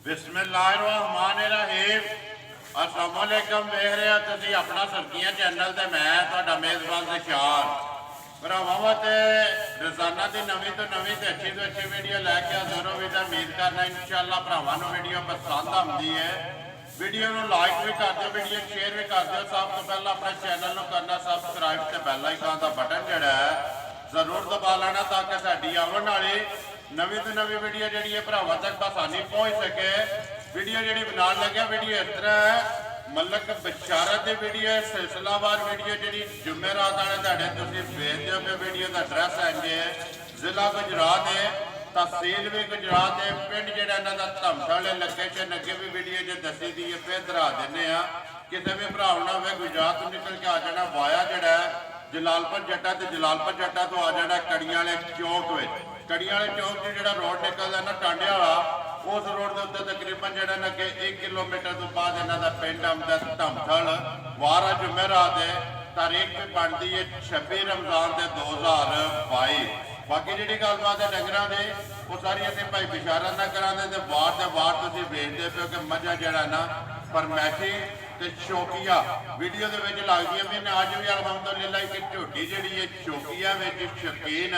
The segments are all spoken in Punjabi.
बिस्मिल्लाहिर्रहमानिर्रहीम। अस्सलाम वालेकुम। देख रहे हो तुसीं अपना सरकियां चैनल ते मैं तुहाडा मेज़बान दिशार भरावां ते रोज़ाना की नवीं तो नवीं ते अच्छी वीडियो लैके हाज़र हो। तो उम्मीद करना इंशाअल्लाह भरावां नूं वीडियो पसंद आती है। वीडियो नूं लाइक भी कर दो, वीडियो शेयर भी कर दो। सब तो पहला अपने चैनल नूं करना सबसक्राइब ते बैल आइकन का बटन जिहड़ा है जरूर दबा लेना ताकि साडी आउण वाली नवीं तो नवीं वीडियो जी है भरावां तक आसानी पहुँच सके। वीडियो जी बनाने लगे वीडियो इस तरह है मलक बशारत की वीडियो है, सिलसिलावार वीडियो जी जुमेरात वाले तुहाडे तुसीं भेजदे हो। वीडियो का एड्रैस है जी जिला गुजरात है, तहसील भी गुजरात है, पिंड जिहड़ा इन्हां दा धमठल है। लोकेशन अगे भी वीडियो जो दसी दी है फिर दोहरा दिंदे आ। किसी भी भरा ना हो गुजरात तो निकल के आ जाना वाया जिहड़ा जलालपुर जट्टा ते जलालपुर जट्टा तो आ जाना कड़ियां वाले चौक में। कड़ियां वाले चौक से जो रोड निकलता ना टांडे वाला उस रोड के उत्ते तकरीबन जो अगे 1 किलोमीटर तो बाद इन्हों का पिंड आंदा धमठल। वार जुमेरात है, तारीख भी बनती है 26 रमजान के 2022। बाकी जी गलबात है डंगर की वो सारी असं भाई बिशारत ना करा तो वार तुम वेचते पे हो कि मझा जरा ना फरमैशी तो शौकिया वीडियो के लगदियां भी ने। अज भी अलहमदुलिल्ला एक झोटी जी है शौकिया शौकीन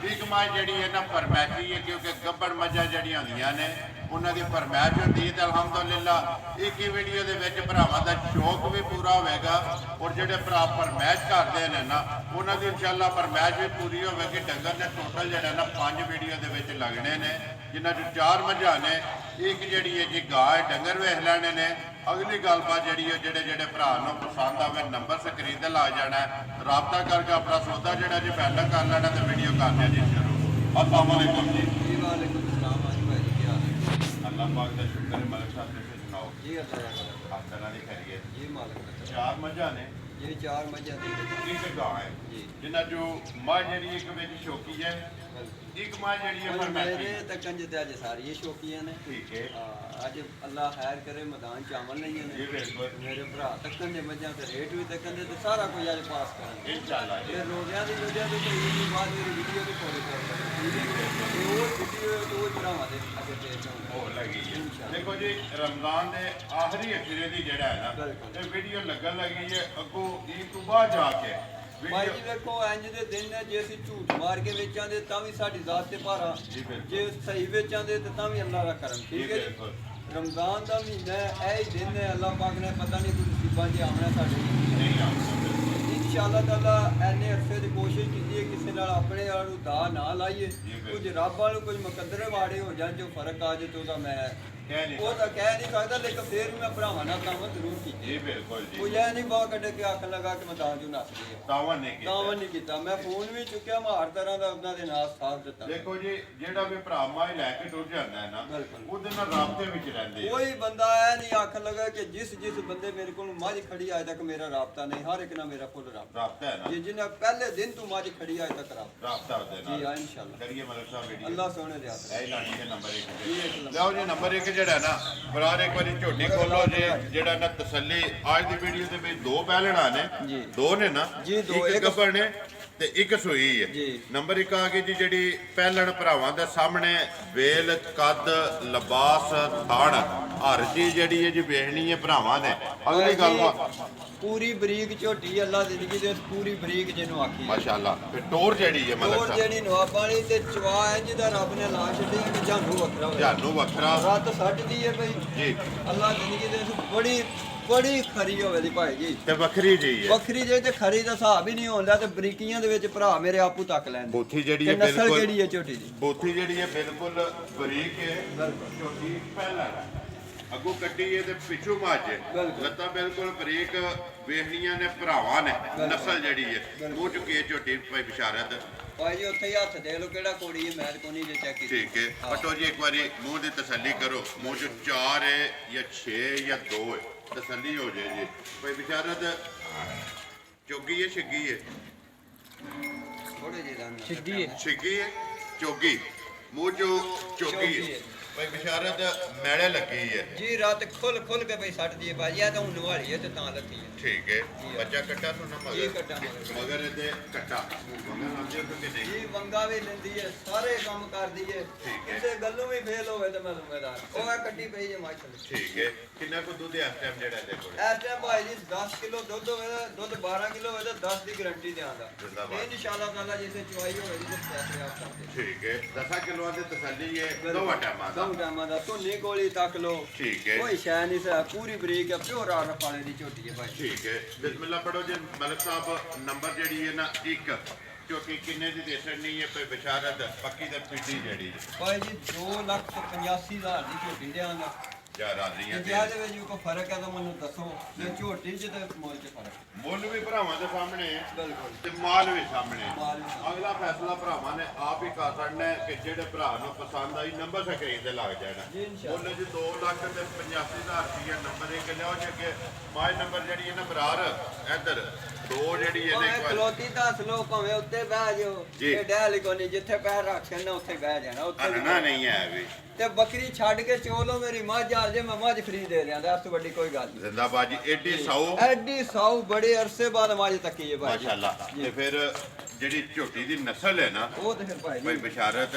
एक मझ जी है ना फरमैशी है, क्योंकि गब्बड़ मझा जड़िया होंदियां ने उन्होंने फरमैश होती है। तो अलहमदुलिल्ला एक ही वीडियो के भरावां का शौक भी पूरा होगा और जोड़े भरा फरमैश करते हैं ना उन्होंने इंशाअल्लाह फरमैश भी पूरी होगी। डंगर ने टोटल जो ना 5 वीडियो के लगने ने जिन्होंने 4 मझा ने एक जी है जी गाय डंगर वेख लेने ने। अगली गलबात जी जोड़े जोड़े भरा पसंद आवे नंबर स्क्रीन पर ला जाना है, रबता करके अपना सौदा जो जी फाइनल कर लेना तो वीडियो करने जी शुरू। अस्सलाम वालेकुम जी। अल्लाह पाक का शुक्र है। मलिक साहब से सुनाओ जी अल्लाह की खैरियत जी मालिक 4 मझा ने ये 4 मझा दी एक गाय है जिन्हें जो माँ जी एक बिच शौकी है एक माँ जी है फरमैशी। मेरे तकन जिते अज सारी शौकियां ने। ठीक है अज अल्लाह खैर करे मैदान चावल नहीं जी है बिल्कुल मेरे भरा तकन दे मझा ते रेट भी तकन दे सारा कुछ अज पास करन इंशाअल्लाह जी। फिर रोज़ियां दी वजह तो ईद बाद मेरी वीडियो भी फॉलो कर वो वीडियो तो भरावां दे अगे पेश हो लगी है। इंशाअल्लाह। देखो जी रमजान के आखिरी अखीरे की जड़ा है ना बिल्कुल। ये वीडियो लगन लगी है अगो ईद तो बाद जाके भाई जी देखो इंज दे दिन है जे असं झूठ मार के वेचांदे तां भी साडी जात ते भारा, जी बिल्कुल। जे सही वेचांदे ते तां भी अल्लाह दा करम। ठीक है जी। बिल्कुल। रमजान का महीना है यही दिन है अल्लाह पाक ने पता नहीं कुछ नसीबा च आना साढ़े नहीं आता इंशाअल्लाह ताला एने अरसे की कोशिश की है किसी नाल अपने वालू दा ना लाइए कुछ रब वालू कुछ मुकद्दरे वाड़े हो जाए जो फर्क आ जाए तो मैं कह नहीं वो तो कह नहीं सकता लेकिन फिर भी मैं भरावां नाल काम जरूर की जी बिल्कुल जी। कोई यह नहीं बाह कटे के आखन लगा कि मैं दां चू नस गई दावा नहीं किया दावा नहीं किया मैं फोन भी चुकिया मैं हर तरह का उन्होंने नाम साथ दिता। देखो जी जेड़ा भी भरा मां लैके टुर जाता है ना बिल्कुल। ਉਹਦੇ ਨਾਲ ਰਾਬਤੇ ਵਿੱਚ ਰਹਿੰਦੇ कोई बंदा ऐ नहीं आखन लगा कि जिस बंदे मेरे को मझ खड़ी आज तक मेरा राबता नहीं, हर एक ना मेरा फुल राबता ਰਾਬਤਾ ਹੈ ਨਾ जी जिन्हें पहले दिन तू मझ खड़ी आज तक राबता ਰਾਬਤਾ ਉਹਦੇ जी ਨਾਲ हाँ इंशाल्लाह ਕਰੀਏ ਮਲਕ ਸਾਹਿਬ ਵੀਡੀਓ अल्लाह सोने दे हाथ ਇਹ ਲਾਣੀ ਦੇ ਨੰਬਰ 1 जी एक लम्हा। ਲਓ ਜੀ ਨੰਬਰ 1 ਜਿਹੜਾ ਨਾ ਬਰਾਰ ਇੱਕ ਵਾਰੀ ਝੋਟੀ ਖੋਲੋ ਜੀ ਜਿਹੜਾ ਨਾ ਤਸੱਲੀ ਅੱਜ ਦੀ ਵੀਡੀਓ ਦੇ ਵਿੱਚ 2 ਪਹਿਲਣਾ ਨੇ जी 2 ਨੇ ਨਾ ਜੀ, ਦੋ, ਇੱਕ ਇੱਕ ਗੱਭਣ ਨੇ ਤੇ ਇੱਕ ਸੂਈ ਹੈ। ਜੀ। ਨੰਬਰ 1 ਆ ਗਈ ਜੀ ਜਿਹੜੀ ਪਹਿਲਣ ਭਰਾਵਾਂ ਦੇ ਸਾਹਮਣੇ ਵੇਲ ਕੱਦ ਲਿਬਾਸ ਥਾਣ ਹਰ ਚੀਜ਼ ਜਿਹੜੀ ਹੈ ਜੀ ਵੇਖਣੀ ਹੈ ਭਰਾਵਾਂ ਨੇ। ਅਗਲੀ ਗੱਲ पूरी बरीक झोटी अल्लाह जिंदगी दे पूरी बरीक जिन्हों आखी माशाअल्लाह फिर टोर जेड़ी है मलक और साहब जेड़ी नवाब वाली ते चवा इंज दा रब ने ला छड्डी कि जानू वखरा होया जानू वखरा रात सट दी है भाई जी अल्लाह जिंदगी दे बड़ी बड़ी खरी होवे दी भाई जी ते वखरी जी है ਵੱਖਰੀ ਜੇ ਤੇ ਖਰੀ ਦਾ ਹਿਸਾਬ ਹੀ ਨਹੀਂ ਹੁੰਦਾ ਤੇ ਬਰੀਕੀਆਂ ਦੇ ਵਿੱਚ ਭਰਾ ਮੇਰੇ ਆਪੂ ਤੱਕ ਲੈਂਦੇ ਬੋਥੀ ਜਿਹੜੀ ਹੈ ਨਸਲ ਬਿਲਕੁਲ ਕਿਹੜੀ ਹੈ ਝੋਟੀ ਦੀ ਬੋਥੀ ਜਿਹੜੀ ਹੈ ਬਿਲਕੁਲ ਬਰੀਕ ਹੈ ਛੋਟੀ ਪਹਿਲਾ ਅੱਗੋਂ ਕੱਟੀ ਹੈ ਤੇ ਪਿੱਛੋਂ ਮਾਝ ਹੈ ਬਿਲਕੁਲ। ਲੱਤਾਂ ਬਿਲਕੁਲ ਬਰੀਕ ਵੇਖਣੀਆਂ ਨੇ ਭਰਾਵਾਂ ਨੇ ਨਸਲ ਜਿਹੜੀ ਹੈ ਮੂੰਹ ਚੁੱਕੀ ਹੈ ਝੋਟੀ ਭਾਈ ਬਿਸ਼ਾਰਤ ਭਾਈ ਜੀ ਉੱਥੇ ਹੀ ਹੱਥ ਦੇ ਲੋ ਕਿਹੜਾ ਕੋੜੀ ਹੈ ਮੈਚ ਕੋਨੀ ਜੇ ਚੈੱਕ ਕੀਤੀ ठीक है पटो जी एक बारी मुंह की तसल्ली करो मुंह जो 4 है या 6 या 2 है तसल्ली हो जाए जी भाई बिचारत चोगी है छिग्गी है ਥੋੜੇ ਜਿਹੇ ਦਾ छिग्गी है चोगी मुंह जो चोगी है ਭਾਈ ਬਿਸ਼ਾਰਤ ਮੈਲੇ ਲੱਗੀ ਹੈ ਜੀ ਰਾਤ ਖੁੱਲ ਕੇ ਭਾਈ ਛੱਡ ਦਈਏ ਭਾਜੀ ਇਹ ਤਾਂ ਹੁਣ ਨਵਾਲੀ ਹੈ ਤੇ ਤਾਂ ਲੱਥੀ ਹੈ ਠੀਕ ਹੈ ਬੱਚਾ ਕੱਟਾ ਸੁਣਾ ਜੀ ਮਗਰ ਕੱਟਾ ਮਗਰ। ਮਗਰ ਇਹਦੇ ਕੱਟਾ ਮਗਰ ਆਉਂਦੇ ਹੋ ਕਿ ਨਹੀਂ ਜੀ ਵੰਗਾ ਵੀ ਲੈਂਦੀ ਹੈ ਸਾਰੇ ਕੰਮ ਕਰਦੀ ਹੈ ਠੀਕ ਹੈ। ਕਿਸੇ ਗੱਲੋਂ ਵੀ ਫੇਲ ਹੋਵੇ ਤਾਂ ਮੈਂ ਜ਼ਿੰਮੇਦਾਰ ਉਹ ਹੈ ਕੱਟੀ ਪਈ ਹੈ ਮਾਸ਼ਾਅੱਲਾ ਠੀਕ ਹੈ ਕਿੰਨਾ ਕੁ ਦੁੱਧ ਹੈ ਇਸ ਟਾਈਮ ਜਿਹੜਾ ਇਹਦੇ ਕੋਲ ਇਸ ਟਾਈਮ ਭਾਈ ਜੀ 10 ਕਿਲੋ ਦੁੱਧ ਹੋਵੇ ਤਾਂ ਦੁੱਧ 12 ਕਿਲੋ ਹੋਵੇ ਤਾਂ 10 ਦੀ ਗਾਰੰਟੀ ਦਿਆਂਗਾ ਜ਼ਿੰਦਾਬਾਦ। ਇਨਸ਼ਾਅੱਲਾ ਤਾਲਾ ਜਿੱਥੇ ਚੁਆਈ ਹੋਵੇਗੀ ਤੇ ਪੈਸੇ ਆਪ ਕਰਦੇ ਠੀਕ ਹੈ 10 ਕਿਲੋਆਂ ਦੀ ਤਸੱਲੀ ਹੈ ਦੋਵਾਂ ਟਾਈਮਾਂ ਦਾ ਦੋ ਟਾਈਮਾਂ ਦਾ ਧੁੰਨੀ ਕੋਲੀ ਤੱਕ ਲੋ ਠੀਕ ਹੈ ਕੋਈ ਸ਼ੈ ਨਹੀਂ ਸਾ ਪੂਰੀ ਬਰੀਕ ਹੈ ਪਿਓਰ ਆਰਫ ਵਾਲੇ ਦੀ ਝੋਟੀ ਹੈ ਭਾਈ ਠੀਕ ਹੈ ਬਿਸਮਿਲ੍ਲਾ ਪੜੋ ਜੀ ਮਲਕ ਸਾਹਿਬ ਨੰਬਰ ਜਿਹੜੀ ਹੈ ਨਾ 1 ਕਿਉਂਕਿ ਕਿੰਨੇ ਦੀ ਦੇਸਣੀ ਹੈ ਕੋਈ ਬਿਸ਼ਾਰਤ ਪੱਕੀ ਤੇ ਪਿੱਟੀ ਜਿਹੜੀ ਭਾਈ ਜੀ 2,85,000 ਦੀ ਝੋਟੀ ਦਿਆਂਗਾ ਜਾਂ ਰਾਜ਼ੀਆਂ ਜੇ ਇਹਦੇ ਵਿੱਚ ਕੋਈ ਫਰਕ ਹੈ ਤਾਂ ਮੈਨੂੰ ਦੱਸੋ ਜੇ ਝੋਟੀ 'ਚ ਤੇ ਮੁੱਲ 'ਚ ਫਰਕ ਮੁੱਲ ਵੀ ਭਰਾਵਾਂ ਦੇ ਸਾਹਮਣੇ ਹੈ ਬਿਲਕੁਲ ਤੇ ਮਾਲ ਵੀ ਸਾਹਮਣੇ ਹੈ। ਮਾਲ ਵੀ ਸਾਹਮਣੇ। ਅਗਲਾ ਫੈਸਲਾ ਭਰਾਵਾਂ ਨੇ ਆਪ ਹੀ ਕਰ ਸਕਣਾ ਹੈ ਕਿ ਜਿਹੜੇ ਭਰਾ ਨੂੰ ਪਸੰਦ ਆਈ ਨੰਬਰ ਸਕਰੀਨ ਤੇ ਲੱਗ ਜਾਣਾ ਜੀ ਇਨਸ਼ਾਅੱਲਾ। ਮੁੱਲ ਜੀ 2,85,000 ਰੁਪਏ ਨੰਬਰ ਇੱਕ ਲਿਆਓ ਜੇ ਕਿ ਮਾਈ ਨੰਬਰ ਜਿਹੜੀ ਹੈ ਨਾ ਬਰਾਰ ਇੱਧਰ ਦੋ ਜਿਹੜੀ ਇਹਨੇ ਭਾਵੇਂ ਇੱਕ ਵਾਰ ਖਲੋਤੀ ਦੱਸ ਲੋ ਭਾਵੇਂ ਉੱਤੇ ਬਹਿ ਜਾਓ ਜੀ। ਇਹ ਡੈਲ ਕੋ ਨਹੀਂ ਜਿੱਥੇ ਪੈਰ ਰੱਖਣ ਨਾ ਉੱਥੇ ਬਹਿ ਜਾਣਾ ਉੱਥੇ ਵੀ ਨਾ ਨਹੀਂ ਹੈ ਵੀ ਤੇ ਬੱਕਰੀ ਛੱਡ ਕੇ ਚੋਲੋ ਮੇਰੀ ਮੱਝ ਆ ਜੇ ਮੈਂ ਮੱਝ ਫਰੀ ਦੇ ਦਿਆਂ ਇਸ ਤੋਂ ਵੱਡੀ ਕੋਈ ਗੱਲ ਨਹੀਂ ਜ਼ਿੰਦਾਬਾਦ ਜੀ ਏਡੀ ਸਾਊ ਐਡੀ ਸਾਊ ਬੜੇ ਅਰਸੇ ਬਾਅਦ ਮੱਝ ਤੱਕੀ ਹੈ ਭਾਈ ਜੀ। ਮਾਸ਼ਾਅੱਲਾ ਤੇ ਫਿਰ ਜਿਹੜੀ ਝੋਟੀ ਦੀ ਨਸਲ ਹੈ ਨਾ ਉਹ ਤੇ ਫਿਰ ਭਾਈ ਭਾਈ ਜੀ ਬਿਸ਼ਾਰਤ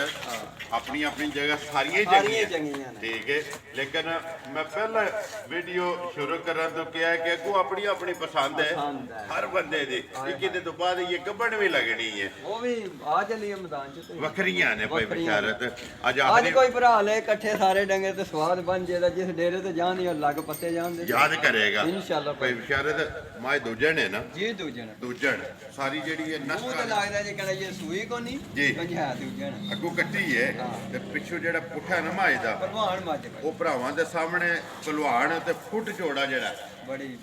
ਆਪਣੀ ਆਪਣੀ ਜਗ੍ਹਾ ਸਾਰੀਆਂ ਹੀ ਸਾਰੀਆਂ ਚੰਗੀਆਂ ਚੰਗੀਆਂ ਨੇ। ਠੀਕ ਹੈ ਲੇਕਿਨ ਮੈਂ ਪਹਿਲਾਂ ਵੀਡੀਓ ਸ਼ੁਰੂ ਕਰਨ ਤੋਂ ਕਿਹਾ ਕਿ ਅੱਗੋਂ ਆਪਣੀ ਆਪਣੀ ਪਸੰਦ ਪਸੰਦ ਹੈ ਹੈ। ਹਰ ਬੰਦੇ ਦੀ ਇੱਕ ਇਹਦੇ ਤੋਂ ਬਾਅਦ ਇਹ ਗੱਭਣ ਵੀ ਲੱਗਣੀ ਹੈ ਉਹ ਵੀ ਆ ਚੱਲੀ ਹੈ ਮੈਦਾਨ ਚ ਤੇ ਵੱਖਰੀਆਂ ਨੇ ਭਾਈ ਵੱਖਰੀਆਂ ਨੇ। ਬਿਸ਼ਾਰਤ ਅੱਜ ਅੱਜ ਆਪਣੀ ਕੋਈ ਭਰਾ ਲੈ ਇਕੱਠੇ ਸਾਰੇ ਡੰਗੇ ਤੇ ਸਵਾਦ ਬਣ ਜੇਦਾ ਜਿਸ ਡੇਰੇ ਤੇ ਜਾਂਦੀ ਲੱਗ ਪੱਤੇ ਜਾਂਦੇ ਯਾਦ ਕਰੇਗਾ ਇਨਸ਼ਾਅੱਲਾ ਭਾਈ ਬਿਸ਼ਾਰਤ ਮਾਏ ਦੂਜਣ ਹੈ ਨਾ ਜੀ ਦੂਜਣ ਦੂਜਣ ਸਾਰੀ ਜਿਹੜੀ ਇਹ ਉਹ ਤਾਂ ਨਸਲ ਲੱਗਦਾ ਜੇ ਕਹਿੰਦਾ ਜੇ ਸੂਈ ਕੋ ਨਹੀਂ ਜੀ। ਪੰਜਾ ਦੂਜਣ ਅੱਗੋਂ ਕੱਟੀ ਹੈ ਹਾਂ। ਤੇ ਪਿੱਛੋਂ ਜਿਹੜਾ ਪੁੱਠਾ ਨਾ ਮਾਏ ਦਾ ਭਲਵਾਨ ਮੱਝ ਭਾਈ। ਉਹ ਭਰਾਵਾਂ ਦੇ ਸਾਹਮਣੇ ਭਲਵਾਨ ਤੇ ਫੁੱਟ ਜੋੜਾ ਜਿਹੜਾ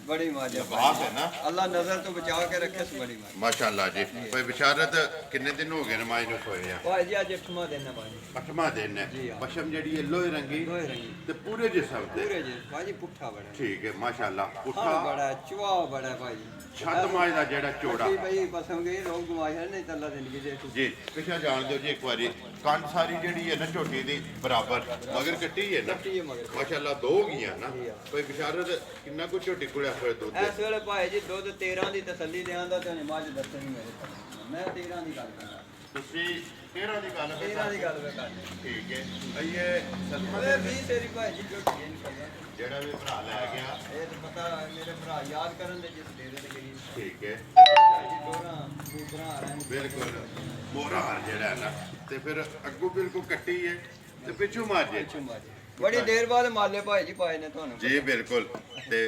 ਬੜੀ ਮੱਝ ਹੈ ਬਾਤ ਹੈ ਨਾ ਅੱਲਾ ਨਜ਼ਰ ਤੋਂ ਬਚਾ ਕੇ ਰੱਖੇ ਇਸ ਬੜੀ ਮੱਝ ਮਾਸ਼ਾਅੱਲਾ ਜੀ ਭਾਈ ਬਿਸ਼ਾਰਤ ਕਿੰਨੇ ਦਿਨ ਹੋ ਗਏ ਨਮਾਜ਼ ਨੂੰ ਸੋਏ ਆ ਭਾਈ ਜੀ ਅੱਜ 8ਵਾਂ ਦਿਨ ਹੈ ਭਾਈ 8ਵਾਂ ਦਿਨ ਹੈ ਜੀ ਹਾਂ। ਪਸ਼ਮ ਜਿਹੜੀ ਹੈ ਲੋਹੇ ਰੰਗੀ ਦੋਏ ਰਹੀ ਤੇ ਪੂਰੇ ਜਿਸਮ ਤੇ ਪੂਰੇ ਜੀ ਭਾਈ ਜੀ ਪੁੱਠਾ ਬੜਾ ਠੀਕ ਹੈ ਮਾਸ਼ਾਅੱਲਾ ਹਾਂ ਪੁੱਠਾ ਬੜਾ ਚੁਆ ਬੜਾ ਭਾਈ ਜੀ ਛੱਤ ਮਾਜ ਦਾ ਜਿਹੜਾ ਚੋੜਾ ਕੱਟੀ ਭਾਈ ਪਸਮ ਗਈ ਲੋਕ ਗਵਾਇਆ ਨਹੀਂ ਤਾਂ ਅੱਲਾ ਜ਼ਿੰਦਗੀ ਦੇ ਜੀ ਪਿਛਾ ਜਾਣ ਦਿਓ ਜੀ ਇੱਕ ਵਾਰੀ ਕੰਨ ਸਾਰੀ ਜਿਹੜੀ ਹੈ ਨਾ ਝੋਟੀ ਦੀ ਬਰਾਬਰ ਮਗਰ ਕੱਟੀ ਹੈ ਨਾ ਕੱਟੀ ਹੈ ਮਗਰ ਮਾਸ਼ਾਅੱਲਾ ਦੋ ਹੋ ਗਈਆਂ ਨਾ ਜੀ ਹਾਂ। ਭਾਈ ਬਿਸ਼ਾਰਤ ਕਿੰਨਾ ਕੁ ਝੋਟੀ ਕੋਲ ਹੋਏ ਦੁੱਧ ਇਸ ਵੇਲੇ ਭਾਈ ਜੀ ਦੁੱਧ 13 ਦੀ ਤਸੱਲੀ ਦੇਣ ਦਾ ਤੇ ਮੱਝ ਦੱਸਣੀ ਮੇਰੇ ਕੋਲ ਮੈਂ 13 ਦੀ ਗੱਲ ਕਰਦਾ ਤੁਸੀਂ 13 ਦੀ ਗੱਲ 13 ਦੀ ਗੱਲ ਮੈਂ ਕਰਦਾ ਠੀਕ ਹੈ ਇਹ ਸਦਮਾ ਅਰੇ 20 ਤੇਰੀ ਭਾਈ ਜੀ ਜੋ ਇਨਸ਼ਾਅੱਲਾ ਜਿਹੜਾ ਵੀ ਭਰਾ ਲੈ ਗਿਆ ਇਹ ਤਾਂ ਪਤਾ ਮੇਰੇ ਭਰਾ ਯਾਦ ਕਰਨ ਦੇ ਜਿਸ ਡੇਰੇ ਤੇ ਗਈ ਠੀਕ ਹੈ ਜੀ ਟੋਰਾ ਦੂਸਰਾ ਆ ਰਹੇ ਨੇ ਬਿਲਕੁਲ ਮੋਹਰਾ ਹਾਰ ਜਿਹੜਾ ਹੈ ਨਾ ਤੇ ਫਿਰ ਅੱਗੋਂ ਬਿਲਕੁਲ ਕੱਟੀ ਹੈ ਤੇ ਪਿੱਛੋਂ ਮਾਜੇ ਪਿੱਛੋਂ ਮੱਝ ਬੜੀ ਦੇਰ ਬਾਅਦ ਮਾਲੇ ਭਾਈ ਜੀ ਪਾਏ ਨੇ ਤੁਹਾਨੂੰ ਜੀ ਬਿਲਕੁਲ ਤੇ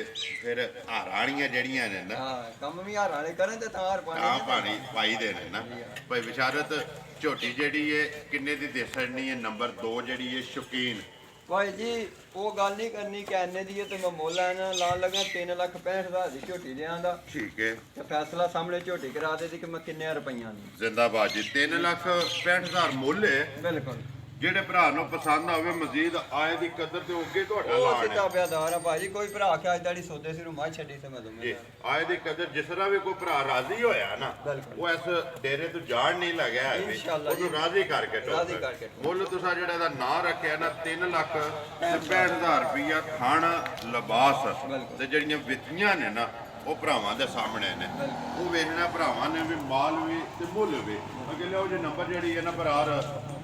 ਫਿਰ ਹਾਰਾਣੀਆਂ ਜਿਹੜੀਆਂ ਨੇ ਨਾ ਹਾਂ ਕੰਮ ਵੀ ਹਾਰ ਵਾਲੇ ਕਰਨ ਤੇ ਤਾਂ ਹਾਰ ਤਾਂ ਪਾਣੀ ਪਾਣੀ ਪਾਈ ਦੇ ਨੇ ਨਾ ਭਾਈ ਬਿਸ਼ਾਰਤ ਝੋਟੀ ਜਿਹੜੀ ਹੈ ਕਿੰਨੇ ਦੀ ਦੇਸਣੀ ਹੈ ਨੰਬਰ 2 ਜਿਹੜੀ ਹੈ ਸ਼ੌਕੀਨ ਭਾਈ ਜੀ ਉਹ ਗੱਲ ਨਹੀਂ ਕਰਨੀ ਕਿ ਐਨੇ ਦੀ ਹੈ ਤੇ ਮੈਂ ਮੁੱਲ ਇਹਨਾਂ ਲਾਣ ਲੱਗਾ 3,65,000 ਦੀ ਝੋਟੀ ਲਿਆਂ ਦਾ ਠੀਕ ਹੈ ਤੇ ਫੈਸਲਾ ਸਾਹਮਣੇ ਝੋਟੀ ਕਰਾ ਦੇ ਦੀ ਕਿ ਮੈਂ ਕਿੰਨੇ ਰੁਪਈਆਂ ਦੀ ਜ਼ਿੰਦਾਬਾਦ ਜੀ 3,65,000 ਮੁੱਲ ਹੈ ਬਿਲਕੁਲ ਜਿਹੜੇ ਭਰਾ ਨੂੰ ਪਸੰਦ ਆਵੇ ਮਜ਼ੀਦ ਆਏ ਦੀ ਕਦਰ ਤੇ ਅੱਗੇ ਤੁਹਾਡਾ ਉਹ ਲਾਣ ਹੈ ਸਿੱਧਾ ਪਿਆਦਾਰ ਆ ਭਾਜੀ ਕੋਈ ਭਰਾ ਆਖਿਆ ਅੱਜ ਦਾੜੀ ਸੌਦੇ ਸਿਰੋਂ ਮੱਝ ਛੱਡੀ ਤੇ ਮੈਂ ਜੀ ਦੂੰਗਾ ਆਏ ਦੀ ਕਦਰ ਜਿਸ ਤਰ੍ਹਾਂ ਵੀ ਕੋਈ ਭਰਾ ਰਾਜ਼ੀ ਹੋਇਆ ਨਾ ਬਿਲਕੁਲ। ਉਹ ਇਸ ਡੇਰੇ ਤੋਂ ਜਾਣ ਨਹੀਂ ਲੱਗਿਆ ਹੈ ਵੀ ਇਨਸ਼ਾਅੱਲਾ ਜੀ। ਉਹਨੂੰ ਰਾਜ਼ੀ ਕਰਕੇ ਰਾਜ਼ੀ ਟੋਕ ਕਰਕੇ ਟੋਕ। ਮੁੱਲ ਤੁਸੀਂ ਜਿਹੜਾ ਇਹਦਾ ਨਾਂ ਰੱਖਿਆ ਨਾ 3,65,000 ਰੁਪਇਆ ਖਾਣ ਲਿਬਾਸ ਬਿਲਕੁਲ। ਤੇ ਜਿਹੜੀਆਂ ਵਿੱਤੀਆਂ ਨੇ ਨਾ ਉਹ ਭਰਾਵਾਂ ਦੇ ਸਾਹਮਣੇ ਨੇ ਉਹ ਵੇਖਣਾ ਭਰਾਵਾਂ ਨੇ ਵੀ ਮਾਲ ਵੀ ਤੇ ਮੁੱਲ ਵੀ ਅੱਗੇ ਲਿਆਓ ਜੇ ਨੰਬਰ ਜਿਹੜੀ ਹੈ ਨਾ ਬਰਾਰ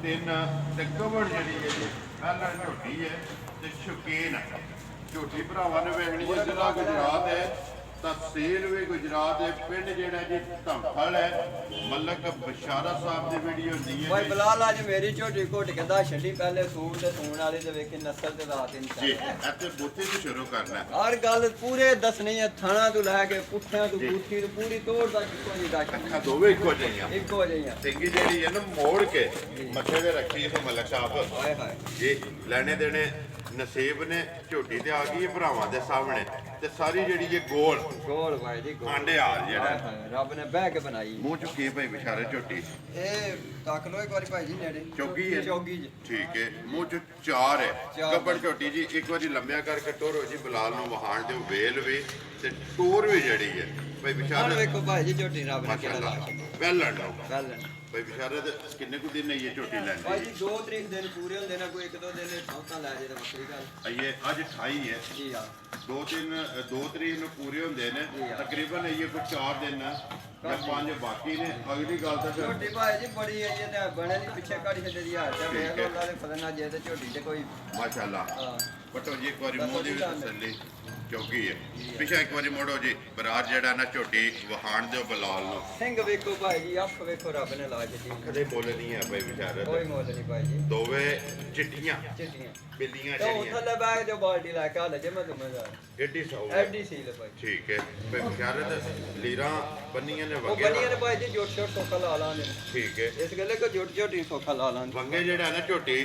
3 ਤੇ ਕਵਰ ਜਿਹੜੀ ਹੈ ਜੀ ਪਹਿਲਾਂ ਝੋਟੀ ਹੈ ਤੇ ਸ਼ੌਕੀਨ ਹੈ ਝੋਟੀ ਭਰਾਵਾਂ ਨੇ ਵੇਖਣੀ ਹੈ ਜ਼ਿਲ੍ਹਾ ਗੁਜਰਾਤ ਹੈ ਤਹਿਸੀਲ ਵੀ ਗੁਜਰਾਤ ਹੈ ਪਿੰਡ ਜਿਹੜਾ ਜੀ ਧੰਫਲ ਹੈ ਮਲਕ ਬਸ਼ਾਰਾ ਸਾਹਿਬ ਦੀ ਵੀਡੀਓ ਹੁੰਦੀ ਹੈ ਭਾਈ ਜੀ। ਬਲਾਲ ਅੱਜ ਮੇਰੀ ਝੋਟੀ ਘੁੱਟ ਕੇ ਦਾ ਛੱਡੀ ਪਹਿਲੇ ਸੂਰ ਤੇ ਸੂਣ ਵਾਲੀ ਤੇ ਵੇਖੀ ਨਸਲ ਤੇ ਰਾਤ ਜੀ ਇਨਸ਼ਾਅੱਲਾ ਇੱਥੇ ਬੁੱਤੀ ਤੋਂ ਸ਼ੁਰੂ ਕਰਨਾ ਹੈ। ਹਰ ਗੱਲ ਪੂਰੇ ਦੱਸਣੀ ਹੈ ਥਾਣਾ ਤੋਂ ਲੈ ਕੇ ਪੁੱਠਿਆਂ ਤੋਂ ਬੂਥੀ ਤੋਂ ਪੂਰੀ ਤੋੜ ਦਾ ਇੱਕੋ ਜਿਹੀ ਦੱਸਣੀ ਅੱਖਾਂ ਦੋਵੇਂ ਇੱਕੋ ਜਿਹੀਆਂ ਇੱਕੋ ਜਿਹੀਆਂ ਸਿੰਗੀ ਜਿਹੜੀ ਹੈ ਨਾ ਮੋੜ ਕੇ ਮੱਥੇ ਤੇ ਰੱਖੀ ਹੈ ਮਲਕ ਸਾਹਿਬ ਹਾਏ ਹਾਏ ਜੀ ਲੈਣੇ ਦੇਣੇ ਨਸੀਬ ਨੇ ਝੋਟੀ ਤੇ ਆ ਗਈ ਹੈ ਭਰਾਵਾਂ ਦੇ ਸਾਹਮਣੇ ਤੇ ਸਾਰੀ ਜਿਹੜੀ ਇਹ ਗੋਲ ਗੋਲ ਭਾਈ ਜੀ ਗੋਲ ਆਂਡੇ ਹਾਲ ਹਾਏ ਜਿਹੜਾ ਹਾਏ ਰੱਬ ਨੇ ਬਹਿ ਕੇ ਬਣਾਈ ਮੂੰਹ ਚੁੱਕੀ ਭਾਈ ਬਿਸ਼ਾਰੇ ਝੋਟੀ ਇਹ ਤੱਕ ਲੋ ਇੱਕ ਵਾਰੀ ਭਾਈ ਜੀ ਨੇੜੇ ਚੌਗੀ ਹੈ ਚੌਗੀ ਜੀ ਠੀਕ ਹੈ ਮੂੰਹ ਚ ਚਾਰ ਹੈ ਚਾਰ। ਗੱਬੜ ਝੋਟੀ ਜੀ ਇੱਕ ਵਾਰੀ ਲੰਮਿਆ ਕਰਕੇ ਟੋਰੋ ਜੀ ਬਲਾਲ ਨੂੰ ਵਹਾਣ ਦਿਓ ਵੇਲ ਵੀ ਤੇ ਟੋਰ ਵੀ ਜਿਹੜੀ ਹੈ ਭਾਈ ਹੁਣ ਬਿਸ਼ਾਰੇ ਵੇਖੋ ਭਾਈ ਜੀ ਝੋਟੀ ਰੱਬ ਨੇ ਕਿਹੜਾ ਲਾ ਮਾਸ਼ਾਅੱਲਾ ਪਹਿਲਾਂ ਨੂੰ ਚੱਲ ਭਾਈ ਬਿਸ਼ਾਰਤ ਕਿੰਨੇ ਕੁ ਦਿਨ ਇਹ ਝੋਟੀ ਲੈਂਦੀ ਭਾਈ ਜੀ 2 ਤਰੀਕ ਦਿਨ ਪੂਰੇ ਹੁੰਦੇ ਨੇ, ਕੋਈ 1-2 ਦਿਨ ਠੌਕਾਂ ਲੈ ਜੇ ਤਾਂ ਵੱਖਰੀ ਗੱਲ। ਇਹ ਅੱਜ 28 ਹੈ ਜੀ ਆ 2 ਤਰੀਕ ਨੂੰ ਪੂਰੇ ਹੁੰਦੇ ਨੇ, ਤਕਰੀਬਨ ਇਹ ਕੋਈ 4 ਦਿਨ ਜਾਂ 5 ਬਾਕੀ ਨੇ। ਅਗਲੀ ਗੱਲ ਤਾਂ ਫਿਰ ਝੋਟੀ ਭਾਈ ਜੀ ਬੜੀ ਹੈ ਜੀ, ਤੇ ਬਣੇ ਦੀ ਪਿੱਛੇ ਘੜੀ ਛੱਡੇ ਦੀ ਹਾਲ ਤੇ ਵੇਖ ਲਓ ਉਹਨਾਂ ਦੇ ਫਦਨਾ ਜੇ ਤੇ ਝੋਟੀ ਤੇ ਕੋਈ ਮਾਸ਼ਾਅੱਲਾ। ਹਾਂ ਬਟੋ ਜੀ ਇੱਕ ਵਾਰੀ ਮੂੰਹ ਦੀ ਵੀ ਤਸੱਲੀ ਚੌਕੀ ਹੈ। ਪਿੱਛੇ ਇੱਕ ਵਾਰੀ ਮੋੜੋ ਜੀ, ਬਰਾਤ ਜਿਹੜਾ ਨਾ ਝੋਟੀ ਵਹਾਣ ਦਿਓ ਬਲਾਲ ਨੂੰ। ਸਿੰਘ ਵੇਖੋ ਭਾਈ ਜੀ, ਅੱਖ ਵੇਖੋ ਰੱਬ ਨੇ ਲਾ ਦਿੱਤੀ, ਕਦੇ ਮੁੱਲ ਨਹੀਂ ਹੈ ਭਾਈ ਬਿਸ਼ਾਰਤ। ਕੋਈ ਮੁੱਲ ਨਹੀਂ ਭਾਈ ਜੀ। ਦੋਵੇਂ ਚਿੱਟੀਆਂ ਚਿੱਟੀਆਂ ਬਿੱਲੀਆਂ ਤੇ ਜਿਹੜੀਆਂ ਉੱਥੇ ਲੈ ਬੈਗ ਜੋ ਬਾਲਟੀ ਲੈ ਕੇ ਆ ਲੈ ਜੇ ਮੈਂ ਤੁਮੇਦਾਰ ਐਡੀ ਸੌ ਐਡੀ ਸੀ ਲੈ ਭਾਈ। ਠੀਕ ਹੈ ਭਾਈ ਬਿਸ਼ਾਰਤ। ਲੀਰਾਂ ਬੰਨੀਆਂ ਨੇ ਉਹ ਵੰਗੇ ਬਣੀਆਂ ਨੇ ਭਾਈ ਜੀ, ਜੋਟ ਛੋਟ ਸੋਖਾ ਲਾ ਲਾਂਗੇ। ਠੀਕ ਹੈ। ਇਸ ਗੱਲੇ ਕੋ ਜੋਟ ਛੋਟੀ ਸੋਖਾ ਲਾ ਲਾਂਗੇ। ਵੰਗੇ ਜਿਹੜਾ ਨਾ ਝੋਟੀ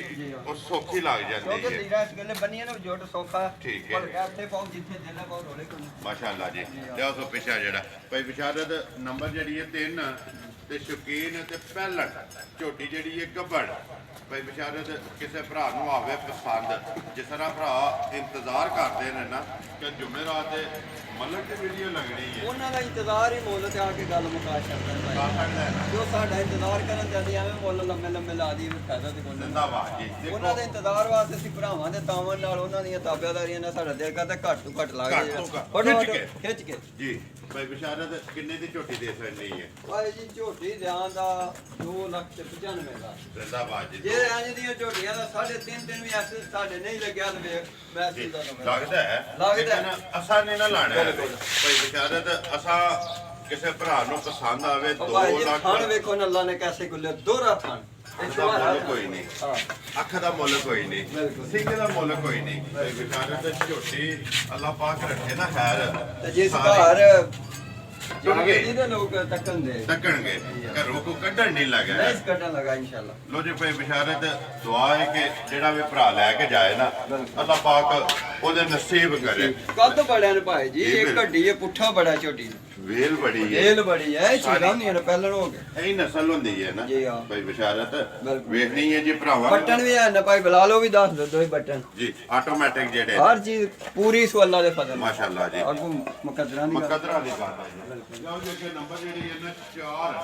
ਉਹ ਸੌਖੀ ਲੱਗ ਜਾਂਦੀ ਕਿਉਂਕਿ ਹੈ। ਲੀਰਾ ਇਸ ਗੱਲੇ ਬਣੀਆਂ ਨੇ ਜੋਟ ਸੋਖਾ। ਠੀਕ ਹੈ। ਪਰ ਗਾਤੇ ਪਾਉ ਜਿੱਥੇ ਦੇਣਾ ਪਾਉ ਰੋਲੇ ਕੋਈ। ਮਾਸ਼ਾਅੱਲਾ ਜੀ। ਲਿਆਓ ਸੋ ਪਿੱਛਾ ਜਿਹੜਾ ਭਾਈ ਬਿਸ਼ਾਰਤ ਨੰਬਰ ਜਿਹੜੀ ਹੈ 3 ਤੇ ਸ਼ੌਕੀਨ ਤੇ ਪਹਿਲਣ ਝੋਟੀ ਜਿਹੜੀ ਹੈ ਗੱਬੜ। ਭਾਈ ਬਿਸ਼ਾਰਤ ਕਿਸੇ ਭਰਾ ਨੂੰ ਆਵੇ ਪਸੰਦ, ਜਿਸ ਤਰ੍ਹਾਂ ਭਰਾ ਇੰਤਜ਼ਾਰ ਕਰਦੇ ਨੇ ਨਾ ਕਿ ਜੁਮੇਰਾਤ ਤੇ ਮਲਕ ਦੀ ਵੀਡੀਓ ਲੱਗਣੀ ਹੈ, ਉਹਨਾਂ ਦਾ ਇੰਤਜ਼ਾਰ ਹੀ ਮੁੱਲ ਤੇ ਆ ਕੇ ਗੱਲ ਮੁਕਾ ਛੱਡਦਾ ਕਰ ਭਾਈ। ਸਕਦਾ ਹੈ ਨਾ। ਜੋ ਸਾਡਾ ਇੰਤਜ਼ਾਰ ਕਰਨ ਜਾਂਦੇ ਐਵੇਂ ਮੁੱਲ ਲੰਮੇ ਲੰਮੇ ਲਾ ਦੀ ਫਾਇਦਾ ਤੇ ਕੋਈ ਨਹੀਂ। ਜ਼ਿੰਦਾਬਾਦ ਜੀ। ਉਹਨਾਂ ਦੇ ਦੇਖੋ ਇੰਤਜ਼ਾਰ ਵਾਸਤੇ ਅਸੀਂ ਭਰਾਵਾਂ ਦੇ ਤਾਵਨ ਨਾਲ ਉਹਨਾਂ ਦੀਆਂ ਤਾਬਿਆਦਾਰੀਆਂ ਨਾਲ ਸਾਡਾ ਦਿਲ ਕਰਦਾ ਘੱਟ ਤੋਂ ਘੱਟ ਲਾ ਘੱਟ ਕੇ ਤੋਂ ਘੱਟ। ਫਟਾਫਟ ਖਿੱਚ ਕੇ। ਖਿੱਚ ਕੇ। ਜੀ ਭਾਈ ਬਿਸ਼ਾਰਤ ਕਿੰਨੇ ਦੀ ਝੋਟੀ ਦੇ ਸਕਣੀ ਹੈ? ਭਾਈ ਜੀ ਝੋਟੀ ਦਿਆਂ ਦਾ 2,95,000 ਦਾ। ਜ਼ਿੰਦਾਬਾਦ ਜੀ। ਜੇ ਇੰਜ ਦੀਆਂ ਝੋਟੀਆਂ ਦਾ 3.5 ਵੀ ਐਸੇ ਸਾਡੇ ਨਹੀਂ ਲੱਗਿਆ ਤੇ ਵੇਖ ਮੈਂ ਜੀ, ਸਿੱਧਾ ਦਵਾਂ। ਲੱਗਦਾ ਹੈ ਲੱਗਦਾ ਹੈ। ਲੇਕਿਨ ਅਸਾਂ ਨਹੀਂ ਨਾ ਲਾਣਾ ਹੈ ਬਿਲਕੁਲ। ਭਾਈ ਬਿਸ਼ਾਰਤ। ਅਸਾਂ ਕਿਸੇ ਭਰਾ ਨੂੰ ਪਸੰਦ ਆਵੇ ਉਹ 2 ਭਾਈ ਜੀ ਲੱਖ ਥਣ ਵੇਖੋ ਨਾ ਅੱਲਾ ਨੇ ਕੈਸੇ ਗੁੱਲੇ ਦੋਹਰਾ ਥਣ। ਇਹ ਦਾ ਮੁੱਲ ਸ਼ੁਹਾਰਾ ਕੋਈ ਨਹੀਂ, ਹਾਂ ਅੱਖ ਦਾ ਮੁੱਲ ਕੋਈ ਨਹੀਂ, ਬਿਲਕੁਲ। ਸਿੰਘ ਦਾ ਮੁੱਲ ਕੋਈ ਨਹੀਂ। ਭਾਈ ਬਿਸ਼ਾਰਤ ਝੋਟੀ ਅੱਲਾਹ ਪਾਕ ਰੱਖੇ ਨਾ ਖੈਰ। ਤੇ ਜਿਸ ਸਾਰੇ ਘਰ ਜੁੜ ਗਏ। ਜਿਹਦੇ ਲੋਕ ਤੱਕਣ ਦੇ ਡੱਕਣਗੇ ਘਰੋਂ ਕੋ ਕੱਢਣ ਨਹੀਂ ਲੱਗਾ। ਨਹੀਂ ਕੱਢਣ ਲਗਾ ਇਨਸ਼ਾਅੱਲਾ। ਲੋ ਜੀ ਭਾਈ ਬਿਸ਼ਾਰਤ ਦੁਆ ਹੈ ਕਿ ਜਿਹੜਾ ਵੀ ਭਰਾ ਲੈ ਕੇ ਜਾਏ ਨਾ ਅੱਲਾਹ ਪਾਕ ਉਹਦੇ ਨਸੀਬ ਕਰੇ। ਕੱਦ ਬੜਿਆ ਨੇ ਭਾਈ ਜੀ, ਜੀ, ਇਹ ਬਿਲਕੁਲ। ਘੱਡੀ ਹੈ ਪੁੱਠਾ ਬੜਾ ਝੋਟੀ। ਵੇਲ ਬੜੀ ਹੈ, ਵੇਲ ਬੜੀ ਹੈ, ਇਹ ਚੀਜ਼ਾਂ ਹੁੰਦੀਆਂ ਨੇ ਪਹਿਲਣ ਹੋ ਗਏ। ਇਹੀ ਨਸਲ ਹੁੰਦੀ ਹੈ ਨਾ ਜੀ ਹਾਂ। ਭਾਈ ਬਿਸ਼ਾਰਤ। ਬਿਲਕੁਲ। ਵੇਖਣੀ ਹੈ ਜੀ ਭਰਾਵਾਂ ਬਟਨ ਵੀ ਹੈ ਨਾ ਭਾਈ, ਬੁਲਾ ਲਓ ਵੀ ਦੱਸ ਦੋ ਦੋਹੇ ਬਟਨ। ਜੀ ਆਟੋਮੈਟਿਕ ਜਿਹੜੇ ਹਰ ਚੀਜ਼ ਪੂਰੀ ਸਵਾਲਾਂ ਦੇ ਫਜ਼ਲ। ਮਾਸ਼ਾਅੱਲਾ ਜੀ। ਅੱਗੋਂ ਮੁਕੱਦਰਾਂ ਦੀ ਗੱਲ। ਮੁਕੱਦਰਾਂ ਦੀ ਗੱਲ ਹੈ ਜੀ। ਲਓ ਜੀ ਅੱਗੇ ਨੰਬਰ ਜਿਹੜੀ ਹੈ ਨਾ 4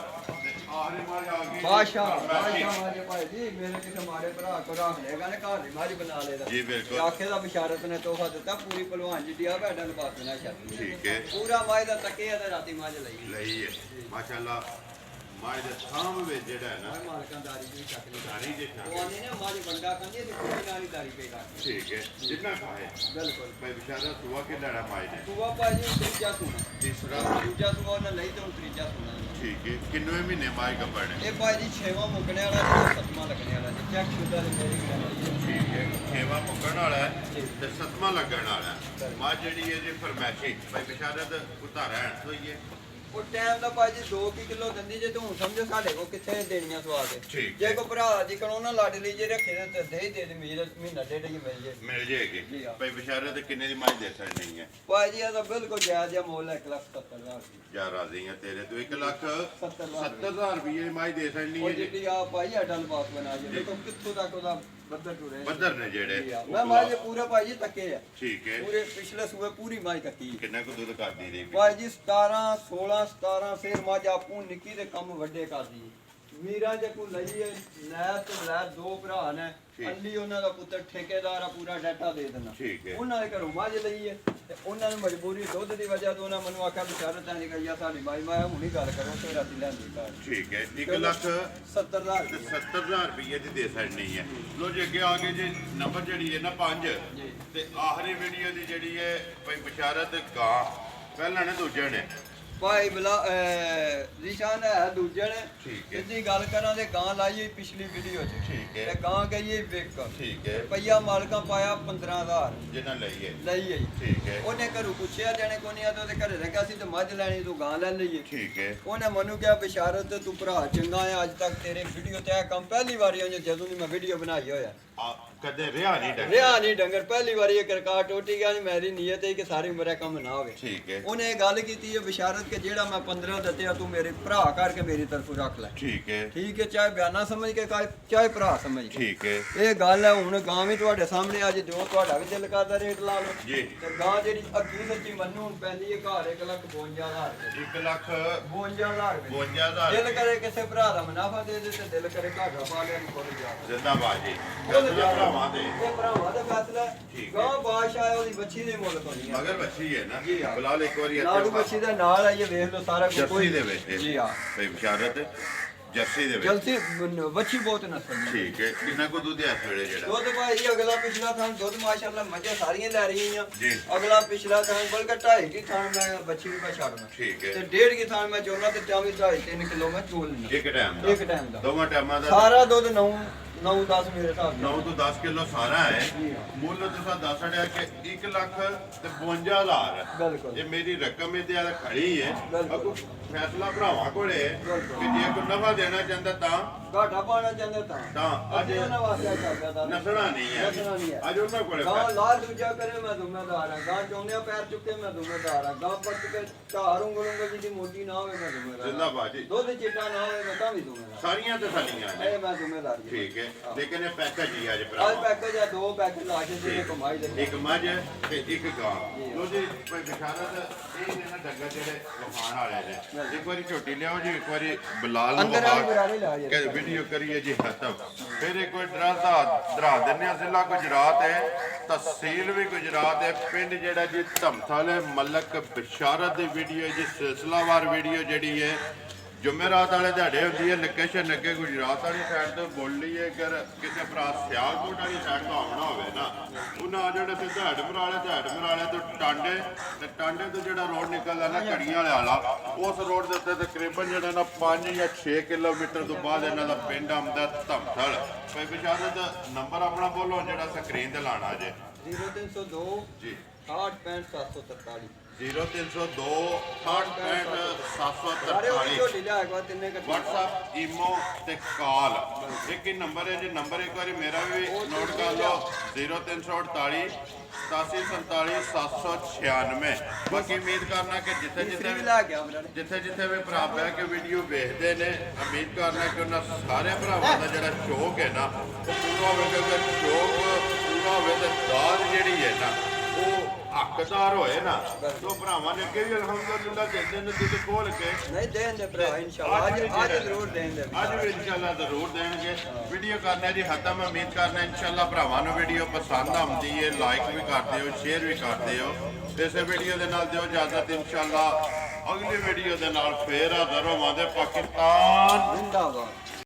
ਤੇ ਆਖਰੀ ਮਾਰ ਆ ਗਈ ਬਾਦਸ਼ਾਹ ਫਰਮਾਇਸ਼ੀ। ਬਾਦਸ਼ਾਹ ਮਾਰੇ ਭਾਈ ਜੀ, ਮੇਰੇ ਕਿਸੇ ਮਾਰੇ ਭਰਾ ਕੋ ਰੱਖ ਲੇਗਾ ਨੇ ਘਰ ਦੀ ਮਾਰੀ ਬਣਾ ਲੇਗਾ। ਜੀ ਬਿਲਕੁਲ। ਆਖੇ ਦਾ ਬਿਸ਼ਾਰਤ ਨੇ ਤੋਹਫਾ ਦਿੱਤਾ, ਪੂਰੀ ਭਲਵਾਨ ਜੀ ਦੀ ਆ ਭੈਡਾਂ ਨੂੰ ਬਾਤ ਨਾ ਛੱਡ। ਠੀਕ ਹੈ। ਪੂਰਾ ਮਾਈ ਦਾ ਤੱਕਿਆ ਤੇ ਰਾਤੀ ਮਾਜ ਲਈ। ਲਈ ਹੈ ਮਾਸ਼ਾਅੱਲਾ। ਮਾਈ ਦੇ ਸਾਹਮਣੇ ਵਿੱਚ ਜਿਹੜਾ ਹੈ ਨਾ ਮਾਲਕਾਂ ਦਾਰੀ ਦੀ ਚੱਕ ਲਈ। ਦਾੜੀ ਦੇ ਉਹ ਆਂਦੇ ਨੇ ਮਾਜ ਬੰਦਾ ਕੰਦੀ ਤੇ ਕੋਈ ਨਾਲ ਹੀ ਦਾਰੀ ਪੇ ਕਰ। ਠੀਕ ਹੈ ਜਿੰਨਾ ਖਾਏ। ਬਿਲਕੁਲ। ਭਾਈ ਬਿਸ਼ਾਰਤ ਸੁਆ ਕੇ ਲੈਣਾ ਮਾਈ ਨੇ। ਤੂੰ ਭਾਈ ਜੀ ਤੀਜਾ ਸੁਣਾ। ਤੀਸਰਾ ਦੂਜਾ ਸੁਣਾ ਉਹਨਾਂ ਲਈ ਤੇ ਹੁਣ ਤੀਜਾ ਸੁਣਾ। ਠੀਕ ਹੈ। ਕਿੰਨੇ ਮਹੀਨੇ ਮਾਈ ਕੱਪੜ ਨੇ? ਇਹ ਭਾਈ ਜੀ 6ਵਾਂ ਮੁੱਕਣੇ ਵਾਲਾ ਤੇ 7ਵਾਂ ਲੱਗਣੇ ਵਾਲਾ ਜੀ। ਚੈੱਕ ਸ਼ੁਦਾ ਤੇ ਮੇਰੀ ਗੱਲ ਹੈ। ਠੀਕ ਹੈ। 6ਵਾਂ ਮੁੱਕਣ ਵਾਲਾ ਹੈ ਤੇ 7ਵਾਂ ਲੱਗਣ ਵਾਲਾ ਹੈ। ਮਾਂ ਜਿਹੜੀ ਹੈ ਜੀ ਫਰਮੈਸ਼ੀ ਭਾਈ ਬਿਸ਼ਾਰਤ ਉਤਾਰਾ ਹੋਈ ਹੈ। ਉਹ ਟਾਈਮ ਦਾ ਭਾਈ ਜੀ 2 ਕਿਲੋ ਦਿੰਦੀ ਜੇ ਤੂੰ ਸਮਝੋ ਸਾਡੇ ਕੋ ਕਿੱਥੇ ਦੇਣੀਆਂ ਸਵਾਦ ਠੀਕ ਜੇ ਹੈ। ਕੋ ਭਰਾ ਜੀ ਕੋਲ ਉਹਨਾਂ ਲੱਡ ਲਈ ਜੇ ਰੱਖੇ ਤੇ ਦੇ ਦੇ ਦੇ ਮਹੀਨਾ ਡੇਢ ਹੀ ਮਿਲ ਜੇ। ਮਿਲ ਜਾਏਗੀ। ਜੀ ਹਾਂ। ਭਾਈ ਬਿਸ਼ਾਰਤ ਕਿੰਨੇ ਦੀ ਮਾਈ ਦੇ ਸਕਣੀ ਹੈ? ਭਾਈ ਜੀ ਇਹਦਾ ਬਿਲਕੁਲ ਜਾਇਜ਼ ਜਿਹਾ ਮੁੱਲ ਹੈ 1,70,000 ਜਾਂ ਰਾਜ਼ੀ ਆ ਤੇਰੇ ਤੋਂ 70,000 1,70,000 ਰੁਪਏ ਮਾਈ ਦੇ ਸਕਣੀ ਉਹ ਹੈ ਜੀ। ਜਿਹੜੀ ਆ ਭਾਈ ਅਟਲ ਪਾਸ ਬਣਾ ਜੇ ਦੇਖੋ ਕਿੱਥੋਂ ਤੱਕ ਉਹਦਾ ਬੱਦਰ ਟੁਰੇ। ਬੱਦਰ ਨੇ ਜਿਹੜੇ ਮੈਂ ਮਾਈ ਜੇ ਪੂਰਾ ਭਾਈ ਜੀ ਤੱਕੇ ਆ ਠੀਕ ਹੈ। ਪੂਰੇ ਪਿਛਲੇ ਸੂਏ ਪੂਰੀ ਮਾਈ ਕੱਟੀ। ਕਿੰਨਾ ਕੁ ਦੁੱਧ ਕਰਦੀ ਰਹੀ? ਭਾਈ ਜੀ 17 16 17 ਸੇਰ ਮਾਜ ਆਪੂ ਨਿੱਕੀ ਦੇ ਕੰਮ ਵੱਡੇ ਕਰਦੀ। ਮੀਰਾ ਜੇ ਕੋ ਲਈਏ ਲੈ ਤੇ ਲੈ 2 ਭਰਾ ਨੇ। ਠੀਕ। ਅੱਲੀ ਉਹਨਾਂ ਦਾ ਪੁੱਤਰ ਠੇਕੇਦਾਰ ਆ, ਪੂਰਾ ਡਾਟਾ ਦੇ ਦੇਣਾ। ਠੀਕ ਹੈ। ਉਹਨਾਂ ਦੇ ਘਰੋਂ ਮੱਝ ਲਈਏ ਤੇ ਉਹਨਾਂ ਨੂੰ ਮਜਬੂਰੀ ਦੁੱਧ ਦੀ ਵਜ੍ਹਾ ਤੋਂ ਉਹਨਾਂ ਮੈਨੂੰ ਆਖਿਆ ਬਿਸ਼ਾਰਤ ਐ ਨਹੀਂ ਗਈ ਸਾਡੀ ਮਾਈ ਮੈਂ ਹੁਣੀ ਗੱਲ ਕਰੋ ਤੇ ਰਾਤੀ ਲੈਂਦੀ ਘਰ। ਠੀਕ ਹੈ। 1,70,000 70,000 ਤੇ 70,000 ਰੁਪਏ ਦੀ ਦੇ ਸਕਣੀ ਹੈ। ਲੋ ਜੀ ਅੱਗੇ ਆ ਗਏ ਜੀ ਨੰਬਰ ਜਿਹੜੀ ਹੈ ਨਾ 5 ਜੀ। ਤੇ ਆਖਰੀ ਵੀਡੀਓ ਦੀ ਜਿਹੜੀ ਹੈ ਭਾਈ ਬਿਸ਼ਾਰਤ ਗਾਂ ਪਹਿਲਾਂ ਨੇ ਦੂਜੇ ਨੇ। ਭਾਈ ਬਲਾ ਨਿਸ਼ਾਨ ਹੈ ਦੂਜੇ ਨੇ। ਠੀਕ ਹੈ। ਜਿੱਦੀ ਗੱਲ ਕਰਾਂ ਤੇ ਗਾਂ ਲਾਈ ਪਿਛਲੀ ਵੀਡੀਓ 'ਚ। ਠੀਕ ਹੈ। ਤੇ ਗਾਂ ਗਈ ਵਿਕ। ਠੀਕ ਹੈ। ਰੁਪਈਆ ਮਾਲਕਾਂ ਪਾਇਆ 15,000 ਜਿੰਨਾ ਲਈਏ। ਲਈ ਆਈ। ਠੀਕ ਹੈ। ਉਹਨੇ ਘਰੋਂ ਪੁੱਛਿਆ ਜਾਣੇ ਕੋ ਨਹੀਂ ਆ ਤੇ ਉਹਦੇ ਘਰੇ ਰੱਖਿਆ ਸੀ ਤੇ ਮੱਝ ਲੈਣੀ ਤੂੰ ਗਾਂ ਲੈ ਲਈਏ। ਠੀਕ ਹੈ। ਉਹਨੇ ਮੈਨੂੰ ਕਿਹਾ ਬਿਸ਼ਾਰਤ ਤੂੰ ਭਰਾ ਚੰਗਾ ਆ, ਅੱਜ ਤੱਕ ਤੇਰੇ ਵੀਡੀਓ ਤੇ ਇਹ ਕੰਮ ਪਹਿਲੀ ਵਾਰੀ ਹੋਇਆ ਜਦੋਂ ਦੀ ਮੈਂ ਵੀਡੀਓ ਬਣਾਈ ਹੋਇਆ। ਕਦੇ ਰਿਹਾ ਨਹੀਂ ਡੰਗਰ ਰਿਹਾ ਨਹੀਂ ਡੰਗਰ ਪਹਿਲੀ ਵਾਰੀ ਇਹ ਰਿਕਾਰਡ ਟੁੱਟੀ ਗਿਆ ਨਹੀਂ ਮੇਰੀ ਨੀਅਤ ਹੈ ਕਿ ਸਾਰੀ ਉਮਰ ਇਹ ਕੰਮ ਨਾ ਹੋਵੇ ਠੀਕ ਹੈ ਉਹਨੇ ਇਹ ਗੱਲ ਕੀਤੀ ਹੈ ਬਿਸ਼ਾਰਤ ਕਿ ਜਿਹੜਾ ਮੈਂ 15 ਦਿੱਤੇ ਤੂੰ ਮੇਰੇ ਭਰਾ ਕਰਕੇ ਮੇਰੀ ਤਰਫ ਰੱਖ ਲੈ ਠੀਕ ਹੈ ਚਾਹੇ ਬਿਆਨਾ ਸਮਝ ਕੇ ਚਾਹੇ ਭਰਾ ਸਮਝ ਕੇ ਠੀਕ ਹੈ ਇਹ ਗੱਲ ਹੈ ਹੁਣ ਗਾਂ ਵੀ ਤੁਹਾਡੇ ਸਾਹਮਣੇ ਅੱਜ ਜੋ ਤੁਹਾਡਾ ਵੀ ਦਿਲ ਕਰਦਾ ਰੇਟ ਲਾ ਲਓ ਜੀ ਤੇ ਗਾਂ ਜਿਹੜੀ ਅੱਗੀ ਸੱਚੀ ਮੰਨੂ ਹੁਣ ਪੈਂਦੀ ਹੈ ਘਰ 1,52,000 1 ਲੱਖ 52,000 ਰੁਪਏ 52,000 ਦਿਲ ਕਰੇ ਕਿਸੇ ਭਰਾ ਦਾ ਮੁਨਾਫਾ ਦੇ ਦੇ ਤੇ ਦਿਲ ਕਰੇ ਘਾਟਾ ਪਾ ਲਿਆ ਨੂੰ ਖੁੱਲ ਜਾ ਜ਼ਿੰਦਾਬਾਦ ਜੀ ਖੁੱਲ ਜਾ ਭਰਾਵਾਂ ਦੇ ਇਹ ਭਰਾਵਾਂ ਦਾ ਫੈਸਲਾ ਠੀਕ ਹੈ। ਗਾਂ ਬਾਦਸ਼ਾਹ ਹੈ ਉਹਦੀ ਬੱਚੀ ਦੇ ਮੁੱਲ ਤੋਂ ਨਹੀਂ ਮਗਰ ਬੱਚੀ ਹੈ ਨਾ ਜੀ ਹਾਂ। ਬਲਾਲ ਇੱਕ ਵਾਰੀ ਲਾਡੂ ਬੱਚੀ ਦਾ ਨਾਲ ਹੈ ਇਹ ਵੇਖ ਲਓ ਸਾਰਾ ਕੁਝ ਜਰਸੀ ਦੇ ਵਿੱਚ ਜੀ ਹਾਂ ਭਈ ਬਿਸ਼ਾਰਤ ਜਰਸੀ ਦੇ ਵਿੱਚ ਜਲਦੀ ਬੱਚੀ ਬਹੁਤ ਨਸਲ ਦੀ ਠੀਕ ਹੈ ਕਿੰਨਾ ਕੋ ਦੁੱਧ ਹੈ ਇਸ ਵੇਲੇ ਜਿਹੜਾ ਦੁੱਧ ਭਾਈ ਅਗਲਾ ਪਿਛਲਾ ਥਾਂ ਦੁੱਧ ਮਾਸ਼ਾਅੱਲਾ ਮੱਝਾਂ ਸਾਰੀਆਂ ਲੈ ਰਹੀਆਂ ਜੀ। ਅਗਲਾ ਪਿਛਲਾ ਥਾਂ ਬਲਕਿ 2.5 ਕੀ ਥਾਂ ਮੈਂ ਬੱਚੀ ਵੀ ਮੈਂ ਛੱਡਣਾ ਠੀਕ ਹੈ ਤੇ 1.5 ਕੀ ਥਾਂ ਮੈਂ ਚੋਣਾ ਤੇ ਚਾਹੇ 2.5-3 ਕਿਲੋ ਮੈਂ ਚੋਲ ਲੈਣਾ ਇੱਕ ਟਾਈਮ ਦਾ ਇੱਕ ਟਾਈਮ ਦਾ ਦੋਵਾਂ ਟਾਈਮਾਂ ਦਾ ਸਾਰਾ ਦੁੱਧ 9-10 ਮੇਰੇ ਹਿਸਾਬ 9 ਨਾਲ ਤੋਂ 10 ਕਿਲੋ ਸਾਰਾ ਹੈ ਜੀ ਹਾਂ। ਮੁੱਲ ਤੁਸੀਂ ਦੱਸ ਛੜਿਆ ਕਿ 1,52,000 ਬਿਲਕੁਲ ਇਹ ਮੇਰੀ ਰਕਮ ਇਹ ਤੇ ਖੜੀ ਹੈ ਬਿਲਕੁਲ। ਅੱਗੋਂ ਫੈਸਲਾ ਭਰਾਵਾਂ ਕੋਲੇ ਹੈ ਬਿਲਕੁਲ। ਕਿ ਜੇ ਕੋਈ ਨਫਾ ਦੇਣਾ ਚਾਹੁੰਦਾ ਤਾਂ ਘਾਟਾ ਪਾਣਾ ਚਾਹੁੰਦੇ ਤਾਂ ਤਾਂ ਅੱਜ ਉਹਨਾਂ ਵਾਸਤੇ ਕਰਦਾ ਦਾ ਨਸਣਾ ਨਹੀਂ ਹੈ ਨਸਣਾ ਨਹੀਂ ਹੈ। ਅੱਜ ਉਹਨਾਂ ਕੋਲੇ ਗਾਂ ਲਾਲ ਦੂਜਾ ਕਰੇ ਮੈਂ ਜ਼ਿੰਮੇਦਾਰ ਹਾਂ ਗਾਂ ਚੋਣਿਆ ਪੈਰ ਚੁੱਕੇ ਮੈਂ ਜ਼ਿੰਮੇਦਾਰ ਹਾਂ ਗਾਂ ਪੱਟ ਕੇ ਢਾਰ ਉਂਗਲੂੰਗਾ ਜਿਹਦੀ ਮੋਟੀ ਨਾ ਹੋਵੇ ਮੈਂ ਜ਼ਿੰਮੇਦਾਰ ਹਾਂ। ਜ਼ਿੰਦਾਬਾਦ ਜੀ ਦੁੱਧ ਚਿੱਟਾ ਨਾ ਹੋਵੇ ਮੈਂ ਤਾਂ ਵੀ ਜ਼ਿੰਮੇਦਾਰ ਸਾਰੀਆਂ ਤੇ ਸਾਡੀਆਂ ਹਾਂ। ਨੇ ਇਹ ਮੈਂ ਜ਼ਿੰਮੇਦਾਰ ਜੀ ਠੀਕ ਹੈ ਲੇਕਿਨ ਇਹ ਪੈਕੇਜ ਹੀ ਅੱਜ ਅੱਜ ਭਰਾ ਪੈਕੇਜ ਆ 2 ਪੈਕੇਜ ਲਾ ਕੇ ਜਿਹਨੇ ਕਮਾਈ ਦੇ ਇੱਕ ਮੱਝ ਤੇ ਇੱਕ ਗਾਂ ਉਹਦੀ ਕੋਈ ਬਿਸ਼ਾਰਤ ਇਹ ਨੇ ਨਾ ਡੰਗਰ ਜਿਹੜੇ ਵਖਾਣ ਵਾਲੇ ਨੇ ਇੱਕ ਵਾਰੀ ਝੋਟੀ ਲਿਆਓ ਜੀ ਇੱਕ ਵਾਰੀ ਬਲਾਲ ਨੂੰ ਅੰਦਰ ਵਾਲੀ ਬਰਾੜੀ ਲਾ ਜੀ ਕਿ ਵੀਡੀਓ ਕਰੀਏ ਜੀ ਖਤਮ ਫਿਰ ਇੱਕ ਵਾਰ ਦਰਾ ਦਿੰਨੇ ਆ ਜ਼ਿਲ੍ਹਾ ਗੁਜਰਾਤ ਹੈ ਤਹਿਸੀਲ ਵੀ ਗੁਜਰਾਤ ਹੈ ਪਿੰਡ ਜਿਹੜਾ ਜੀ ਧਮਥਲ ਹੈ ਮਲਕ ਬਿਸ਼ਾਰਤ ਦੀ ਵੀਡੀਓ ਜੀ ਸਿਲਸਿਲਾਵਾਰ ਵੀਡੀਓ ਜਿਹੜੀ ਹੈ ਜੁਮੇਰਾਤ ਵਾਲੇ ਦਿਹਾੜੇ ਹੁੰਦੀ ਹੈ ਲੋਕੇਸ਼ਨ ਅੱਗੇ ਗੁਜਰਾਤ ਵਾਲੀ ਸਾਈਡ ਤੋਂ ਬੋਲ ਲਈਏ ਅਗਰ ਕਿਸੇ ਭਰਾ ਸਿਆਲਕੋਟ ਵਾਲੀ ਸਾਈਡ ਤੋਂ ਆਉਣਾ ਹੋਵੇ ਨਾ ਉਹਨਾਂ ਜਿਹੜੇ ਸਿੱਧਾ ਹੜਮਰ ਵਾਲੇ ਤੋਂ ਟਾਂਡੇ ਤੇ ਟਾਂਡੇ ਤੋਂ ਜਿਹੜਾ ਰੋਡ ਨਿਕਲਦਾ ਨਾ ਘੜੀਆਂ ਵਾਲਾ ਉਸ ਰੋਡ ਦੇ ਉੱਤੇ ਤਕਰੀਬਨ ਜਿਹੜਾ ਨਾ 5 ਜਾਂ 6 ਕਿਲੋਮੀਟਰ ਤੋਂ ਬਾਅਦ ਇਹਨਾਂ ਦਾ ਪਿੰਡ ਆਉਂਦਾ ਧਮਥਲ ਭਾਈ ਬਿਸ਼ਾਰਤ ਨੰਬਰ ਆਪਣਾ ਬੋਲੋ ਜਿਹੜਾ ਸਕਰੀਨ ਤੇ ਲਾਣਾ ਜੇ 0302 ਜੀ 68743 0302 665 ਸਾਰੇ ਉਹ 743 ਝੋਟੀ ਲਿਆ ਕੇ ਬਾਅਦ ਤਿੰਨੇ ਇਕੱਠੇ WhatsApp ਈਮੋ ਤੇ ਕਾਲ ਇੱਕ ਹੀ ਨੰਬਰ ਹੈ ਜੀ ਨੰਬਰ ਇੱਕ ਵਾਰੀ ਮੇਰਾ ਵੀ ਨੋਟ ਕਰ ਲਓ 0348 8747 796 ਬਾਕੀ ਉਮੀਦ ਕਰਨਾ ਕਿ ਜਿੱਥੇ ਤੀਸਰੀ ਵੀ ਲੈ ਗਿਆ ਮੇਰਾ ਨੇ ਜਿੱਥੇ ਵੀ ਭਰਾ ਬਹਿ ਕੇ ਵੀਡੀਓ ਵੇਖਦੇ ਨੇ ਉਮੀਦ ਕਰਨਾ ਕਿ ਉਹਨਾਂ ਸਾਰੇ ਭਰਾਵਾਂ ਦਾ ਜਿਹੜਾ ਸ਼ੌਕ ਹੈ ਨਾ ਉਹ ਪੂਰਾ ਹੋਵੇ ਅਗਰ ਸ਼ੌਕ ਪੂਰਾ ਹੋਵੇ ਤਾਂ ਦਾਦ ਜਿਹੜੀ ਹੈ ਨਾ ਉਹ ਹੱਕਦਾਰ ਹੋਏ ਨਾ ਤੋ ਭਰਾਵਾਂ ਨੇ ਅੱਗੇ ਵੀ ਅਲਹਮਦੁਲਿਲਾ ਦਿੰਦੇ ਨੇ ਦੁੱਧ ਖੋਲ ਕੇ ਨਹੀਂ ਦੇਣ ਦੇ ਭਰਾ ਇਨਸ਼ਾਅੱਲਾ ਅੱਜ ਜ਼ਰੂਰ ਦੇਣ ਦੇ ਅੱਜ ਵੀ ਇਨਸ਼ਾਅੱਲਾ ਜ਼ਰੂਰ ਦੇਣਗੇ ਵੀਡੀਓ ਕਰਨਾ ਜੀ ਖਤਮ ਉਮੀਦ ਕਰਨਾ ਇਨਸ਼ਾਅੱਲਾ ਭਰਾਵਾਂ ਨੂੰ ਵੀਡੀਓ ਪਸੰਦ ਆਉਂਦੀ ਹੈ ਲਾਈਕ ਵੀ ਕਰਦੇ ਹੋ ਸ਼ੇਅਰ ਵੀ ਕਰਦੇ ਹੋ ਇਸੇ ਵੀਡੀਓ ਦੇ ਨਾਲ ਦਿਓ ਇਜਾਜ਼ਤ ਇਨਸ਼ਾਅੱਲਾ ਅਗਲੀ ਵੀਡੀਓ ਦੇ ਨਾਲ ਫੇਰ ਹਾਜ਼ਰ ਹੋਵਾਂਗੇ ਪਾਕਿਸਤਾਨ ਜ਼ਿੰਦਾਬਾਦ